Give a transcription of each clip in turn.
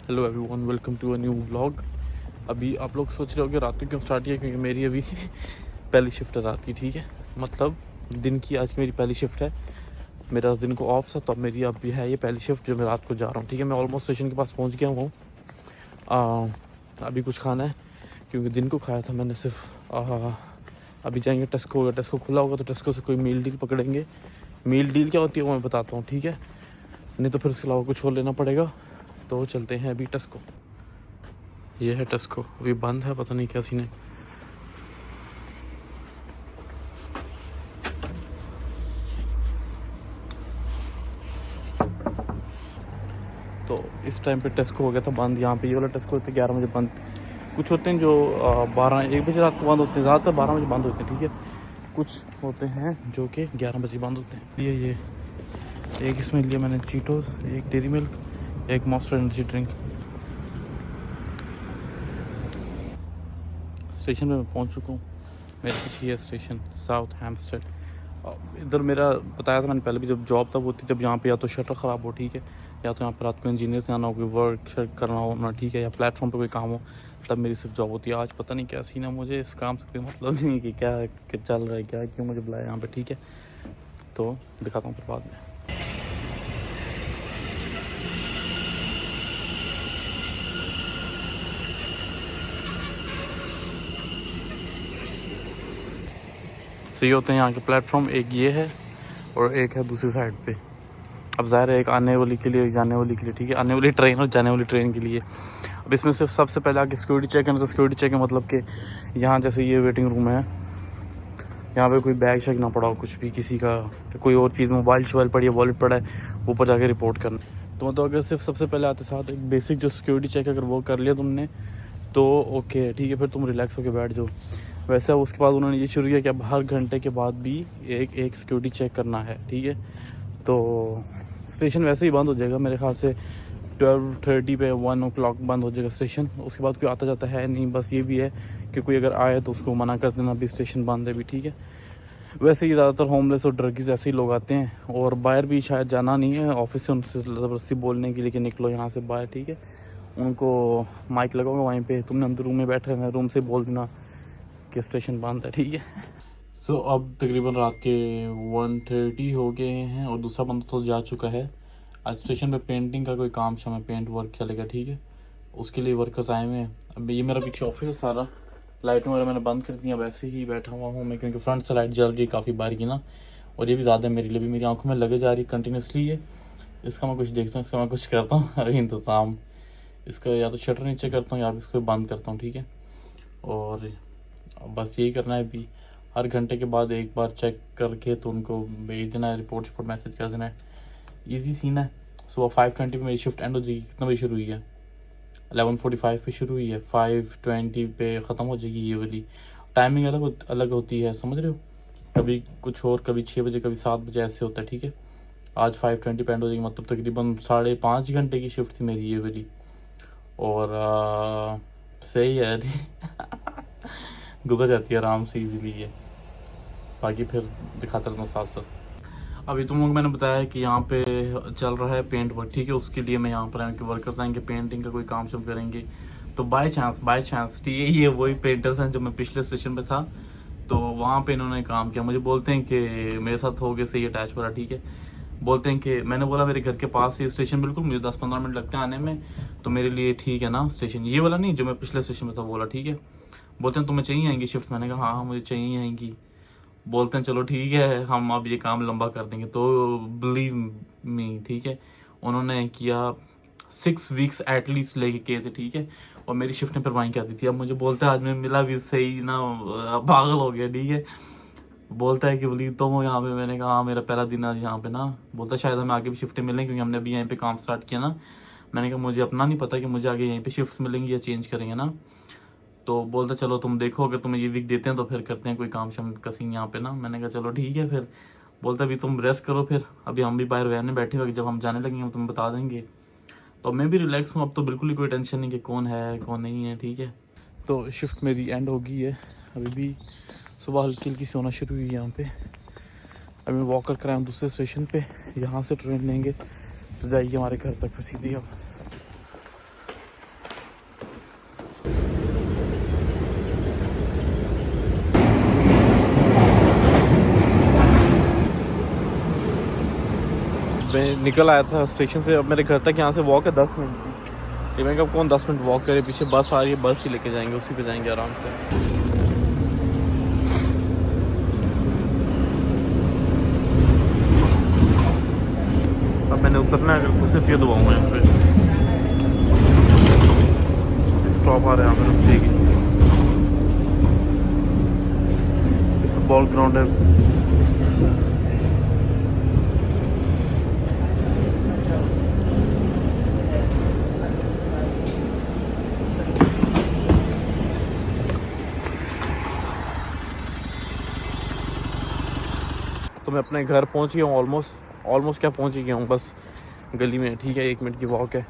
Hello everyone, welcome to a new vlog. अभी आप लोग सोच रहे हो कि रात को क्यों स्टार्ट किया, क्योंकि मेरी अभी पहली शिफ्ट है रात की। ठीक है, मतलब दिन की आज की मेरी पहली शिफ्ट है। मेरा दिन को ऑफ था, तो अब मेरी अभी है ये पहली शिफ्ट जो मैं रात को जा रहा हूँ। ठीक है, मैं ऑलमोस्ट स्टेशन के पास पहुँच गया हूँ। अभी कुछ खाना है, क्योंकि दिन को खाया था मैंने सिर्फ। अभी जाएंगे टेस्को, अगर टेस्को खुला होगा तो टेस्को से कोई मील डील पकड़ेंगे। मील डील क्या होती है वो मैं बताता हूँ, ठीक है, नहीं तो फिर उसके अलावा कुछ और लेना पड़ेगा। तो चलते हैं अभी टेस्को। ये है टेस्को, अभी बंद है, पता नहीं क्या सीन है। तो इस टाइम पे टेस्को हो गया था बंद। यहाँ पे ये वाला टेस्को होता है 11 बजे बंद। कुछ होते हैं जो 12-1 बजे रात को बंद होते हैं, ज़्यादातर 12 बजे बंद होते हैं। ठीक है, कुछ होते हैं जो कि 11 बजे बंद होते हैं। ये एक इसमें लिया मैंने चीटोस, एक डेरी मिल्क, एक मॉन्स्टर एनर्जी ड्रिंक। स्टेशन पे मैं पहुंच चुका हूँ। मेरे पीछे है स्टेशन साउथ हैम्पस्टेड। इधर मेरा बताया था मैंने पहले भी, जब जॉब तब होती जब यहाँ पे या तो शटर ख़राब हो, ठीक है, या तो यहाँ पर रात को इंजीनियर से आना हो, कोई वर्क शर्क करना हो ना, ठीक है, या प्लेटफॉर्म पे कोई काम हो, तब मेरी सिर्फ जॉब होती है। आज पता नहीं क्या सीन है, मुझे इस काम से कोई मतलब नहीं कि क्या चल रहा है, क्या क्यों मुझे बुलाया यहाँ पर। ठीक है, तो दिखाता हूँ फिर बाद में। सही होते हैं यहाँ के प्लेटफॉर्म, एक ये है और एक है दूसरी साइड पे। अब ज़ाहिर है एक आने वाली के लिए, एक जाने वाली के लिए। ठीक है, आने वाली ट्रेन और जाने वाली ट्रेन के लिए। अब इसमें सिर्फ सबसे पहले आके सिक्योरिटी चेक है। तो सिक्योरिटी चेक है मतलब कि यहाँ जैसे ये वेटिंग रूम है, यहाँ पे कोई बैग शेक ना पड़ा हो, कुछ भी किसी का, तो कोई और चीज़ मोबाइल शोबाइल पड़ी है, वॉलेट पड़ा है, ऊपर जाके रिपोर्ट करना। तो मतलब अगर सिर्फ सबसे पहले आते साथ एक बेसिक जो सिक्योरिटी चेक अगर वो कर लिया तुमने तो ओके, ठीक है, फिर तुम रिलैक्स होकर बैठ जाओ। वैसे उसके बाद उन्होंने ये शुरू किया कि अब हर घंटे के बाद भी एक सिक्योरिटी चेक करना है। ठीक है, तो स्टेशन वैसे ही बंद हो जाएगा मेरे ख्याल से 12:30 पे, 1 o'clock बंद हो जाएगा स्टेशन। उसके बाद कोई आता जाता है नहीं, बस ये भी है कि कोई अगर आए तो उसको मना कर देना भी स्टेशन बंद है भी। ठीक है, वैसे ही ज़्यादातर होमलेस और ड्रगीज ऐसे ही लोग आते हैं, और बाहर भी शायद जाना नहीं है ऑफिस से उनसे ज़बरदस्ती बोलने के लिए कि निकलो यहाँ से बाहर। ठीक है, उनको माइक लगाओगे वहीं पे, तुमने अंदर रूम में बैठे रहना, रूम से बोल देना कि स्टेशन बंद है। ठीक है, सो अब तकरीबन रात के 1:30 हो गए हैं और दूसरा बंदा तो जा चुका है। आज स्टेशन पे पेंटिंग का कोई काम शाम में पेंट वर्क चलेगा। ठीक है, उसके लिए वर्कर्स आए हुए हैं। अब ये मेरा पीछे ऑफिस है सारा, लाइट वगैरह मैंने बंद कर दी। वैसे ही बैठा हुआ हूँ मैं, क्योंकि फ्रंट से लाइट जल रही है काफ़ी बार की ना, और ये भी ज़्यादा मेरे लिए भी, मेरी आंखों में लगे जा रही है कंटिन्यूसली ये। इसका मैं कुछ देखता हूँ, इसका मैं कुछ करता हूँ अरे इंतज़ाम। इसका या तो शटर नीचे करता हूँ या इसको बंद करता हूँ। ठीक है, और बस यही करना है अभी। हर घंटे के बाद एक बार चेक करके तो उनको भेज देना है, रिपोर्ट मैसेज कर देना है। ईजी सीन है। सुबह 5:20 पे मेरी शिफ्ट एंड हो जाएगी। कितना बजे शुरू हुई है? 11:45 पे शुरू हुई है, 5:20 पे ख़त्म हो जाएगी। ये वाली टाइमिंग अलग होती है, समझ रहे हो? कभी कुछ और, कभी 6 बजे, कभी 7 बजे, ऐसे होता है। ठीक है, आज 5:20 पे एंड हो जाएगी, मतलब तकरीबन 5.5 घंटे की शिफ्ट थी मेरी ये वाली। और सही है गुजर जाती है आराम से इजीली ये। बाकी फिर दिखाता रहता हूँ साथ साथ। अभी तुम लोग मैंने बताया कि यहाँ पे चल रहा है पेंट वर्क। ठीक है, उसके लिए मैं यहाँ पर आया कि वर्कर्स आएंगे, पेंटिंग का कोई काम शुरू करेंगे। तो बाय चांस ठीक है, ये वही पेंटर्स हैं जो मैं पिछले स्टेशन पे था, तो वहाँ पे इन्होंने काम किया। मुझे बोलते हैं कि मेरे साथ हो गए, सही अटैच हो रहा। ठीक है, बोलते हैं कि मैंने बोला मेरे घर के पास ही स्टेशन, बिल्कुल मुझे 10-15 मिनट लगते हैं आने में, तो मेरे लिए ठीक है ना स्टेशन, ये वाला नहीं जो मैं पिछले स्टेशन में था। बोला ठीक है। बोलते हैं तुम्हें चाहिए आएंगी शिफ्ट? मैंने कहा हाँ मुझे चाहिए आएंगी। बोलते हैं चलो ठीक है, हम अब ये काम लंबा कर देंगे। तो बिलीव मी, ठीक है, उन्होंने किया 6 वीक्स एटलीस्ट लेके किए थे। ठीक है, और मेरी शिफ्ट ने फिर वहीं क्या दी थी। अब मुझे बोलता है आज मैं मिला भी सही ना, पागल हो गया। ठीक है, बोलता है कि वलीद तुम हो यहाँ पे? मैंने कहा हाँ मेरा पहला दिन आज यहाँ पे ना। बोलता है शायद हमें आगे भी शिफ्टें मिलेंगी, क्योंकि हमने अभी यहीं पे काम स्टार्ट किया ना। मैंने कहा मुझे अपना नहीं पता कि मुझे आगे यहीं पे शिफ्ट्स मिलेंगी या चेंज करेंगे ना। तो बोलता चलो तुम देखो, अगर तुम्हें ये वीक देते हैं तो फिर करते हैं कोई काम शाम कसी यहाँ पे ना। मैंने कहा चलो ठीक है। फिर बोलता अभी तुम रेस्ट करो, फिर अभी हम भी बाहर वैन में बैठे हुए, जब हम जाने लगेंगे हम तुम्हें बता देंगे। तो मैं भी रिलैक्स हूँ अब, तो बिल्कुल ही कोई टेंशन नहीं कि कौन है कौन नहीं है। ठीक है, तो शिफ्ट मेरी एंड हो गई है। अभी भी सुबह हल्की हल्की से होना शुरू हुई है यहाँ पे। अभी मैं वॉक कर आया हूँ दूसरे स्टेशन पे, यहाँ से ट्रेन लेंगे तो जाएगी हमारे घर तक सीधी। अब मैं निकल आया था स्टेशन से, अब मेरे घर तक यहाँ से वॉक है 10 मिनट की। मैं कब कौन 10 मिनट वॉक करे, पीछे बस आ रही है, बस ही लेके जाएंगे, उसी पे जाएंगे आराम से। अब मैंने उतरना है, अगर सिर्फ ये दबाऊंगा यहाँ पे स्टॉप आ रहा है, यहाँ पे रुक जाएगी। फुटबॉल ग्राउंड है। तो मैं अपने घर पहुंच गया हूँ, ऑलमोस्ट क्या पहुंच ही गया हूँ, बस गली में, ठीक है, 1 मिनट की वॉक है।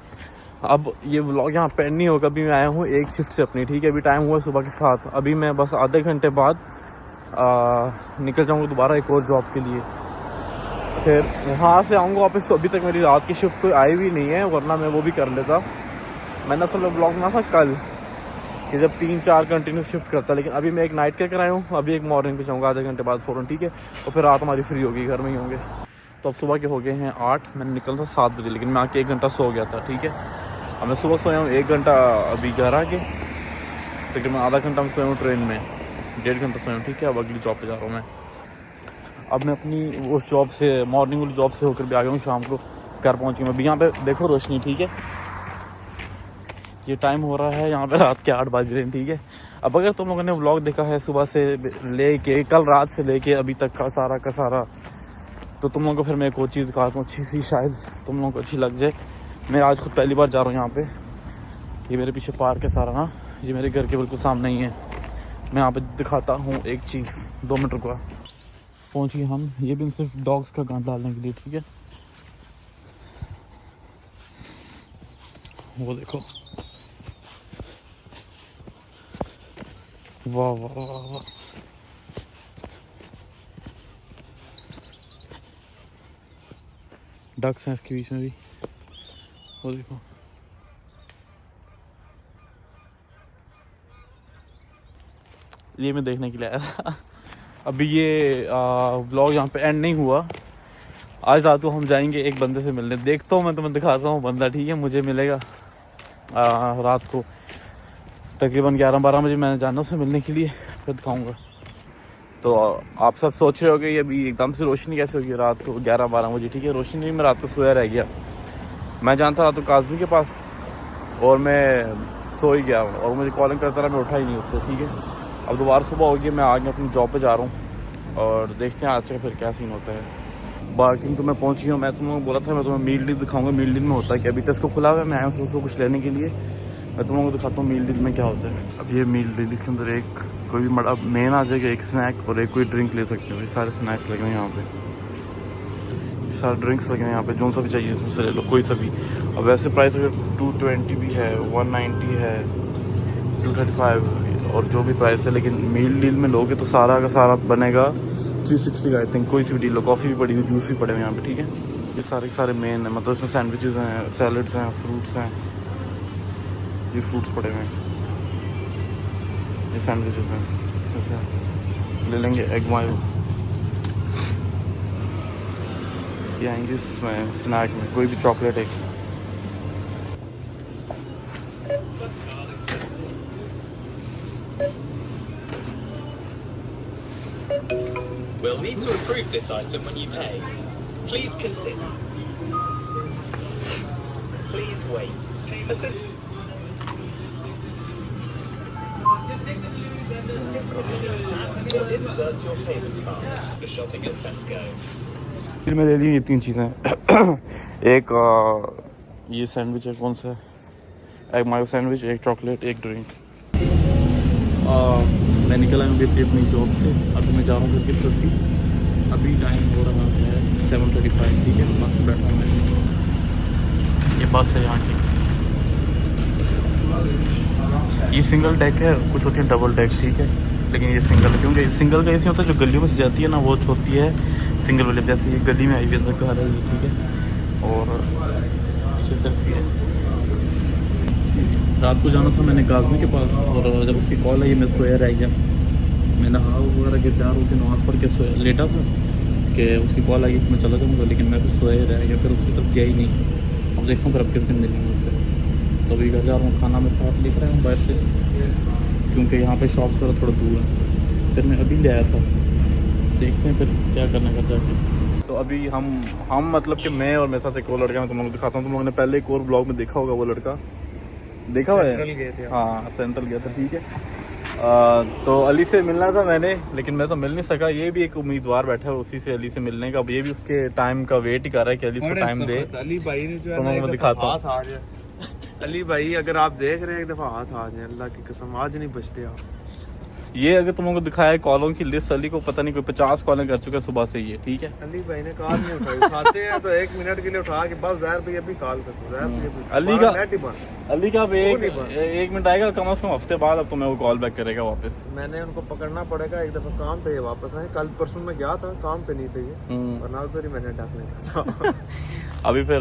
अब ये व्लॉग यहाँ पे एंड नहीं होगा, अभी मैं आया हूँ एक शिफ्ट से अपनी, ठीक है, अभी टाइम हुआ सुबह के 7। अभी मैं बस आधे घंटे बाद निकल जाऊँगा दोबारा एक और जॉब के लिए, फिर वहाँ से आऊँगा वापस। तो अभी तक मेरी रात की शिफ्ट कोई आई भी नहीं है, वरना मैं वो भी कर लेता। मैंने असल में ब्लॉग में था कल कि जब 3-4 कंटिन्यू शिफ्ट करता, लेकिन अभी मैं एक नाइट के कराया हूँ, अभी एक मॉर्निंग पे जाऊँगा आधे घंटे बाद फ़ौरन, ठीक है। तो फिर रात हमारी फ्री होगी, घर में ही होंगे। तो अब सुबह के हो गए हैं 8, मैंने निकला था 7 बजे, लेकिन मैं आके 1 घंटा सो गया था, ठीक है। अब मैं सुबह सोया हूँ 1 घंटा, अभी घर आके तकरीबन आधा घंटा मैं सोया हूँ ट्रेन में, 1.5 घंटा सोया हूँ, ठीक है। अब अगली जॉब पे जा रहा हूँ मैं। अब मैं अपनी उस जॉब से, मॉर्निंग वाली जॉब से होकर भी आ गया हूँ, शाम को घर पहुँच गया मैं। अभी यहाँ पे देखो रोशनी, ठीक है, ये टाइम हो रहा है यहाँ पे रात के 8 बज रहे हैं, ठीक है। अब अगर तुम लोगों ने व्लॉग देखा है सुबह से लेके, कल रात से लेके अभी तक का सारा, तो तुम लोगों को फिर मैं एक और चीज़ दिखाता हूँ अच्छी सी, शायद तुम लोगों को अच्छी लग जाए। मैं आज खुद पहली बार जा रहा हूँ यहाँ पे। ये मेरे पीछे पार्क है सारा ना, ये मेरे घर के बिल्कुल सामने ही है। मैं यहाँ पे दिखाता हूँ एक चीज़, 2 मिनट रुका। पहुँचिए हम, ये भी सिर्फ डॉग्स का गांठ डालने के लिए, ठीक है। वो देखो, वाह वाह वाह वाह, डक्स हैं इसके बीच में भी, वो देखो। ये मैं देखने के लिए आया था। अभी ये व्लॉग यहाँ पे एंड नहीं हुआ। आज रात को हम जाएंगे एक बंदे से मिलने, देखता हूँ, मैं तुम्हें दिखाता हूँ बंदा, ठीक है। मुझे मिलेगा रात को तकरीबन 11-12 बजे, मैंने जाना उससे मिलने के लिए, फिर दिखाऊँगा। तो आप सब सोच रहे हो कि अभी एकदम से रोशनी कैसे होगी रात को 11-12 बजे, ठीक है। रोशनी नहीं, मैं रात को सोया रह गया। मैं जानता रहा तो काज़मी के पास, और मैं सो ही गया, और मुझे कॉलिंग करता रहा, मैं उठा ही नहीं उससे, ठीक है। अब दोबारा सुबह होगी, मैं आगे अपनी जॉब पे जा रहा हूँ, और देखते हैं आज का फिर क्या सीन होता है। बार्किंग तो मैं पहुँच गया हूँ। मैं तुम लोगों को बोला था मैं तुम्हें मील डील दिखाऊँगा। मील डील में होता है कि अभी टेस्को खुला हुआ है, मैं आया हूँ उसको कुछ लेने के लिए। मैं तुम लोगों को दिखाता हूँ मील डील में क्या होता है। अब ये मील डील, इसके अंदर एक कोई भी अब मेन आ जाएगा, एक स्नैक और एक कोई ड्रिंक ले सकते हो। ये सारे स्नैक्स लगे हैं यहाँ पे, ये सारे ड्रिंक्स लगे हैं यहाँ पे, जो सा भी चाहिए इसमें से ले लो, कोई सा भी। अब वैसे प्राइस अगर 220 भी है, 190 है, 235 और जो भी प्राइस है, लेकिन मील डील में लोगे तो सारा का सारा बनेगा 360 का, आई थिंक। कोई सी भी डील लो, कॉफ़ी भी पड़ी हुई, जूस भी पड़े हुए यहाँ पे, ठीक है। ये सारे मेन है, मतलब इसमें सैंडविचेज़ हैं, सैलड्स हैं, फ्रूट्स हैं, ये फ्रूट्स पड़े हुए हैं, ये सैंडविचेज़ हैं, इसमें से ले लेंगे। एग मायो ये आएंगे इसमें स्नैक में, कोई भी चॉकलेट एक। We'll need to approve this item when you pay. Please continue. Please wait. Or insert your payment card for shopping at Tesco. फिर मैं ले ली ये 3 चीज़ें। एक ये सैंडविच है, कौन सा है, एग मायो सैंडविच, एक चॉकलेट, एक ड्रिंक। मैं निकला हूँ अभी अपनी जॉब से, अभी मैं जा रहा हूँ फिर ट्रफी। अभी टाइम हो रहा है 7:35, ठीक है। बस से बैठा हूँ मैं, ये बस है यहाँ की, ये सिंगल डेक है, कुछ होती है डबल डेक, ठीक है, लेकिन ये सिंगल है, क्योंकि सिंगल का ऐसे होता है जो गलियों में से जाती है ना, वो होती है सिंगल वाले। जैसे ये गली में आई हुई अंदर घर है, ठीक है, और पीछे से ऐसी है। रात को जाना था मैंने काज़मी के पास, और जब उसकी कॉल आई मैं सोया रह गया। मैं नहा वगैरह के तैयार होकर नमाज़ पढ़ के सोया, लेटा था, कि उसकी कॉल आई तो मैं चला जाऊँगा, लेकिन मैं फिर सोया रह गया, फिर उसकी तरफ गया ही नहीं। अब देखता हूँ फिर अब किस दिन मिलेंगे उससे। तो अभी घर जा रहा हूँ, खाना मैं साथ लेकर आया हूँ बाहर से, क्योंकि यहाँ पे शॉप्स वगैरह थोड़ा दूर है। फिर मैं अभी ले आया था, देखते हैं फिर क्या करना कर जाके। तो अभी हम मतलब कि मैं और मेरे साथ एक और लड़का, मैं तुम लोगों को दिखाता हूँ। तुम लोगों ने पहले एक और ब्लॉग में देखा होगा, वो लड़का देखा हुआ है। हाँ सेंट्रल गया था, ठीक है। तो अली से मिलना था मैंने, लेकिन मैं तो मिल नहीं सका। ये भी एक उम्मीदवार बैठा है उसी से अली से मिलने का। अब ये भी उसके टाइम का वेट ही कर रहा है कि अली को टाइम दे। अली भाई ने जो है तो ना मैं दिखाता हूँ। हाथ आ जाए। अली भाई अगर आप देख रहे हैं एक दफा हाथ आ जाए, अल्लाह की कसम आज नहीं बचते आप। ये अगर तुम लोगों को दिखाया है कॉलों की लिस्ट, अली को पता नहीं कोई 50 कॉलें कर चुके हैं सुबह से ये, ठीक है। अली भाई ने कॉल नहीं उठाई, उठाते हैं तो 1 मिनट के लिए उठा के बस ज़ाहिर भाई अभी कॉल कर दो, ज़ाहिर भाई अली का नेट ही बंद। अली का अब एक मिनट आएगा कम से कम हफ्ते बाद, अब तुम्हें वो कॉल बैक करेगा वापस। मैंने उनको पकड़ना पड़ेगा, एक दफा काम पे ये वापस आए। कल परसों में गया था, काम पे नहीं थे ये, वरना उधर ही मैंने डाकने था। अभी फिर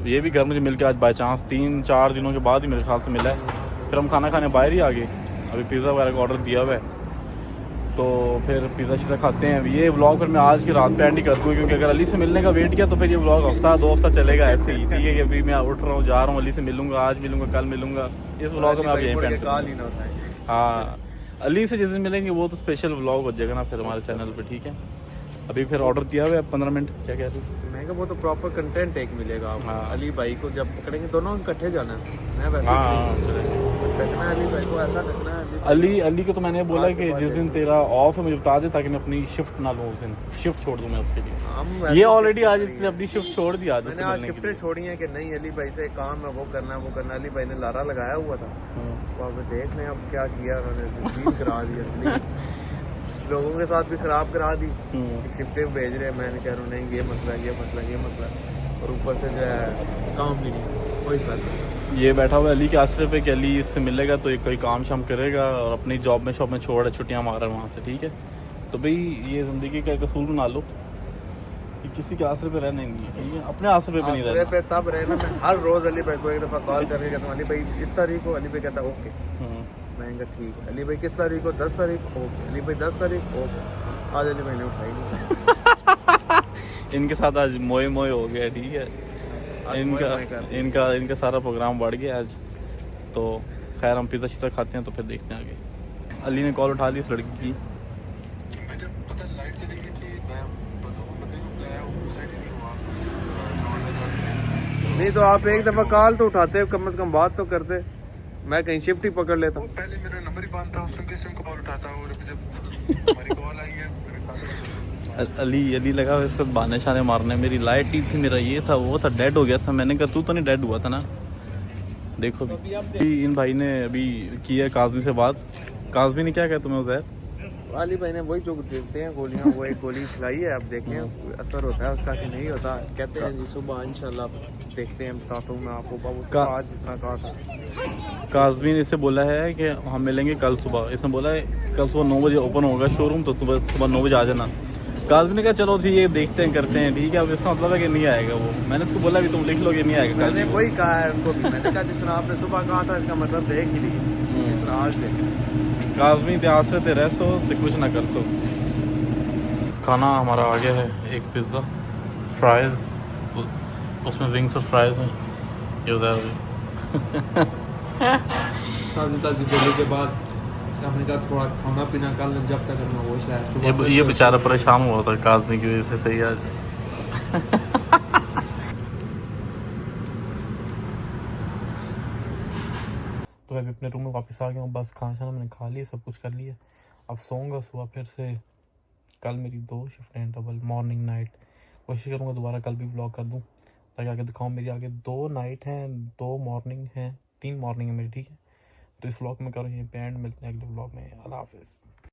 ये भी घर मुझे मिल के आज बाई चांस 3-4 दिनों के बाद ही मेरे ख्याल से मिला है। फिर हम खाना खाने बाहर ही आ गए। अभी पिज़्ज़ा वगैरह का ऑर्डर दिया हुआ है, तो फिर पिज़्ज़ा शिज़्ज़ा खाते हैं। ये व्लॉग फिर मैं आज की रात पे एंड ही कर दूँ, क्योंकि अगर अली से मिलने का वेट किया तो फिर ये व्लॉग हफ्ता 2 हफ्ता चलेगा ऐसे ही, ठीक है। कि अभी मैं उठ रहा हूँ, जा रहा हूँ, अली से मिलूंगा, आज मिलूंगा, कल मिलूंगा। इस व्लॉग में आप यहीं पे कॉल ही ना उठाए। हाँ, अली से जिस दिन मिलेंगे वो तो स्पेशल व्लॉग हो जाएगा ना फिर हमारे चैनल पे, ठीक है। अभी फिर ऑर्डर दिया हुआ है 15 मिनट, क्या कह रही है? मैं वो तो प्रॉपर कंटेंट एक मिलेगा आपको। हाँ। अली भाई को जब पकड़ेंगे दोनों इकट्ठे जाना है। मैं वैसे देखना है अली भाई को, ऐसा देखना है अली को तो मैंने बोला कि जिस दिन तेरा ऑफ है मुझे बता दे, ताकि मैं अपनी शिफ्ट ना लूँ उस दिन, शिफ्ट छोड़ दूँ मैं उसके लिए। ये ऑलरेडी आज इसने अपनी शिफ्ट छोड़ दिया। मैंने आज शिफ्टें छोड़ी हैं कि नहीं अली भाई से काम है वो करना है वो करना। अली भाई ने लारा लगाया हुआ था, तो अब देख लें अब क्या किया उन्होंने, ज़मीन करा दी लोगों के साथ भी खराब करा दी। शिफ्टें भेज रहे हैं, मैंने कह रहा हूँ नहीं ये मसला ये मसला ये मसला, और ऊपर से जो है काम भी नहीं, कोई फायदा। ये बैठा हुआ अली के आसरे पे कि अली इससे मिलेगा तो कोई काम शाम करेगा, और अपनी जॉब में शॉप में छोड़ छुट्टियाँ मार रहा है वहाँ से, ठीक है। तो भाई ये ज़िंदगी का एक असूल बना लो कि किसी के आसरे पे रहना नहीं है, ठीक है। अपने आसरे पे भी नहीं रहना। पे तब रहना। मैं हर रोज़ अली भाई को एक दफ़ा कॉल करके कहता हूँ अली भाई इस तारीख को, अली भाई कहता है ओके। मैं कहा ठीक है। अली भाई किस तारीख को? 10 तारीख, ओके। अली भाई 10 तारीख, ओके। आज अली भाई ने उठाई नहीं। इनके साथ आज मोए मोए हो गया, ठीक है। इनका सारा प्रोग्राम बढ़ गया आज। तो खैर हम पिज़्ज़ा शिज़्ज़ा खाते हैं तो फिर देखते हैं आगे। अली ने कॉल उठा ली उस लड़की की। नहीं तो आप एक दफ़ा कॉल तो उठाते, कम से कम बात तो करते। मैं कहीं शिफ्ट ही पकड़ लेता हूँ। पहले मेरा नंबर ही बंद था, उसमें किसी को कॉल उठाता, और जब हमारी कॉल आई है अली लगा हुआ सब बहाने शाने मारने। मेरी लाइट ही थी, मेरा ये था वो था, डेड हो गया था। मैंने कहा तू तो नहीं डेड हुआ था ना। देखो अभी इन भाई ने अभी किया काजमी से बात। काजमी ने क्या कहा तुम्हें उज़ैर? अली भाई ने वही जो देते हैं गोलियां, वो एक गोली खिलाई है, अब देखें असर होता है उसका कि नहीं होता। कहते हैं जी सुबह इंशाल्लाह देखते हैं, बताता हूँ मैं आपको। आज जिस तरह कहा था काजमी ने इससे बोला है कि हम मिलेंगे कल सुबह। इसने बोला है कल सुबह 9 बजे ओपन होगा शोरूम, तो सुबह 9 बजे आ जाना। काजमी ने कहा चलो ठीक है देखते हैं करते हैं, ठीक है। अब इसका मतलब है कि नहीं आएगा वो। मैंने उसको बोला कि तुम लिख लो कि नहीं आएगा। मैंने वही कहा है उनको भी, मैंने कहा जिस तरह आपने सुबह कहा था इसका मतलब देख ही नहीं, जिस तरह आज देख। काजमी ते आसरे ते रह सो ते कुछ ना कर सो। खाना हमारा आ गया है, एक पिज़्ज़ा, फ्राइज़, उसमें विंग्स और फ्राइज़ हैं। ये उधर ताज़ी गोली के बाद हमने कहा थोड़ा खाना पीना कर लें जब तक हमें होश है। ये बेचारा परेशान हुआ था काजमी की वजह से, सही आज। तो मैं अपने रूम में वापस आ गया हूँ। बस खाना शाना मैंने खा लिया, सब कुछ कर लिया। अब सोऊंगा सुबह फिर से। कल मेरी 2 शिफ्ट हैं, डबल मॉर्निंग नाइट। कोशिश करूँगा दोबारा कल भी व्लॉग कर दूँ, ताकि आगे दिखाऊँ। मेरी आगे 2 नाइट हैं, 2 मॉर्निंग हैं, 3 मॉर्निंग है मेरी, ठीक है। तो इस व्लॉग में करूँ यहीं पे एंड। मिलते हैं अगले व्लॉग में। अल्लाह हाफिज़।